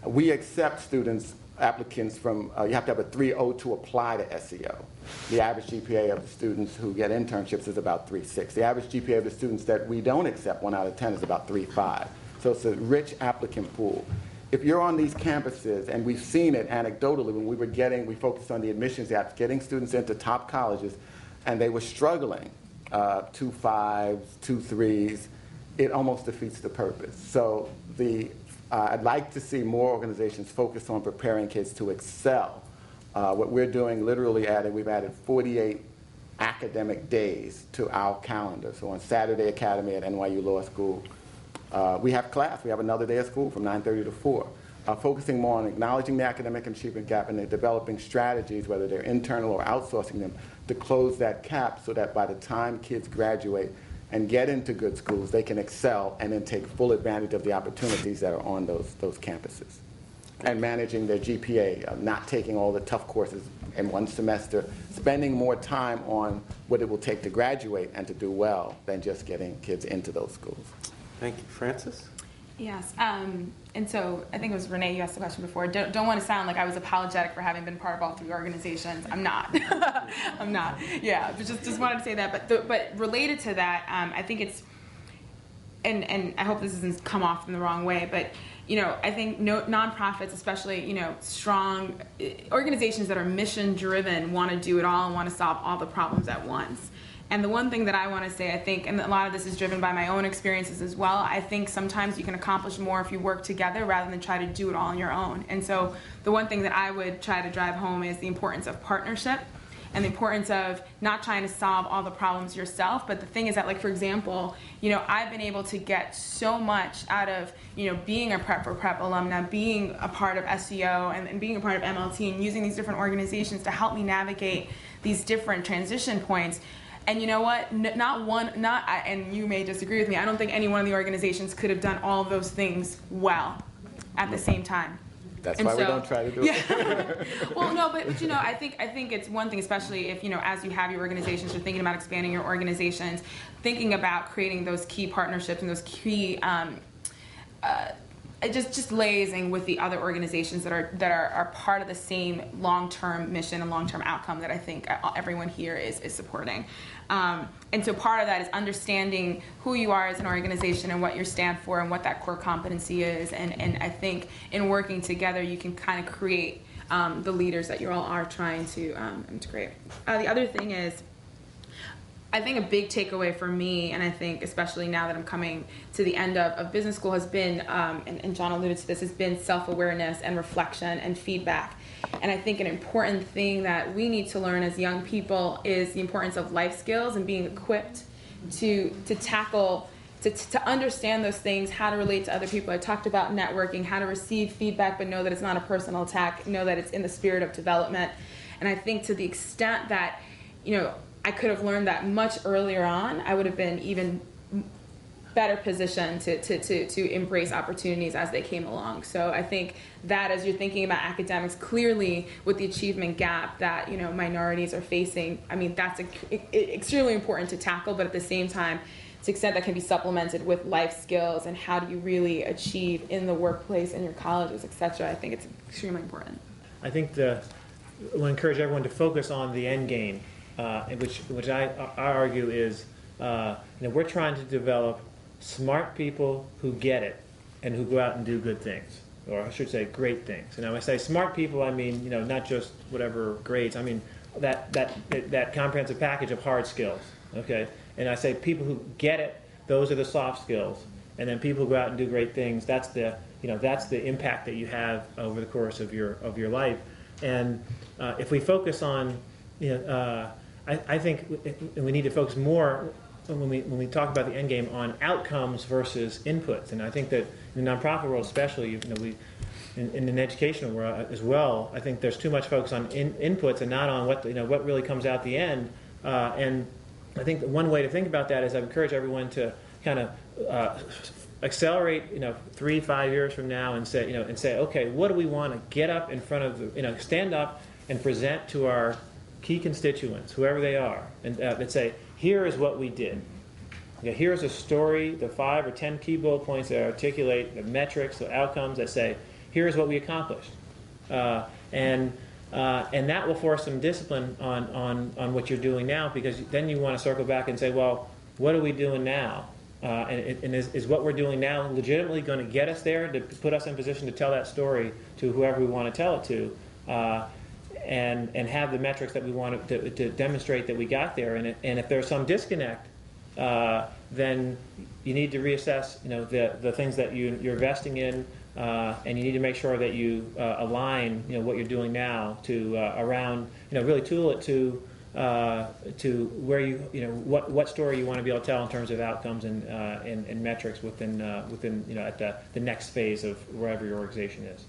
We accept students, applicants from, you have to have a 3.0 to apply to SEO. The average GPA of the students who get internships is about 3.6. The average GPA of the students that we don't accept, 1 out of 10, is about 3.5. So it's a rich applicant pool. If you're on these campuses, and we've seen it anecdotally when we focused on the admissions apps, getting students into top colleges, and they were struggling, 2.5s, 2.3s, it almost defeats the purpose. So I'd like to see more organizations focus on preparing kids to excel. What we're doing, we've added 48 academic days to our calendar. So on Saturday Academy at NYU Law School, we have class. We have another day of school from 9:30 to 4. Focusing more on acknowledging the academic achievement gap, and they're developing strategies, whether they're internal or outsourcing them, to close that gap so that by the time kids graduate and get into good schools, they can excel and then take full advantage of the opportunities that are on those campuses. And managing their GPA, not taking all the tough courses in one semester, spending more time on what it will take to graduate and to do well than just getting kids into those schools. Thank you. Frances? Yes, and so I think it was Renee, you asked the question before. Don't want to sound like I was apologetic for having been part of all 3 organizations. I'm not. I'm not. Yeah, but just wanted to say that. But related to that, I think it's, and I hope this doesn't come off in the wrong way, but I think nonprofits, especially strong organizations that are mission driven, want to do it all and want to solve all the problems at once. And the one thing that I want to say, I think, and a lot of this is driven by my own experiences as well, I think sometimes you can accomplish more if you work together rather than try to do it all on your own. And so the one thing that I would try to drive home is the importance of partnership and the importance of not trying to solve all the problems yourself. But the thing is that, like, for example, I've been able to get so much out of, being a Prep for Prep alumna, being a part of SEO and being a part of MLT, and using these different organizations to help me navigate these different transition points. And you know what? And you may disagree with me, I don't think any one of the organizations could have done all of those things well at the same time. That's why we don't try to do it. Well, no, but I think it's one thing, especially if, as you have your organizations, you're thinking about expanding your organizations, thinking about creating those key partnerships and those key just liaising with the other organizations that are part of the same long-term mission and long-term outcome that I think everyone here is supporting. And so part of that is understanding who you are as an organization and what you stand for and what that core competency is. And I think in working together, you can kind of create the leaders that you all are trying to integrate. The other thing is, I think a big takeaway for me, and I think especially now that I'm coming to the end of business school, has been, and John alluded to this, has been self-awareness and reflection and feedback. And I think an important thing that we need to learn as young people is the importance of life skills and being equipped to tackle, to understand those things, how to relate to other people. I talked about networking, how to receive feedback, but know that it's not a personal attack, know that it's in the spirit of development. And I think to the extent that, I could have learned that much earlier on, I would have been even better positioned to embrace opportunities as they came along. So I think that as you're thinking about academics, clearly with the achievement gap that minorities are facing, I mean, that's extremely important to tackle, but at the same time, to the extent that can be supplemented with life skills and how do you really achieve in the workplace, in your colleges, etc., I think it's extremely important. I think we'll encourage everyone to focus on the end game. Which I argue is, we're trying to develop smart people who get it and who go out and do good things, or I should say great things. And when I say smart people, I mean, not just whatever grades. I mean that comprehensive package of hard skills. Okay, and I say people who get it. Those are the soft skills, and then people who go out and do great things. That's the impact that you have over the course of your life. And if we focus on I think we need to focus more when we talk about the end game on outcomes versus inputs. And I think that in the nonprofit world, especially, in an educational world as well, I think there's too much focus on inputs and not on what really comes out the end. And I think that one way to think about that is I encourage everyone to kind of accelerate, 3-5 years from now and say, okay, what do we want to get up in front of stand up and present to our key constituents, whoever they are, and say, here is what we did. Here's a story, the 5 or 10 key bullet points that articulate the metrics, the outcomes that say, here's what we accomplished. And that will force some discipline on what you're doing now, because then you want to circle back and say, well, what are we doing now? And is what we're doing now legitimately going to get us there, to put us in position to tell that story to whoever we want to tell it to, and have the metrics that we want to demonstrate that we got there? And if there's some disconnect, then you need to reassess, the things that you're investing in, and you need to make sure that you align, what you're doing now to around, really tool it to where what story you want to be able to tell in terms of outcomes and metrics within at the next phase of wherever your organization is.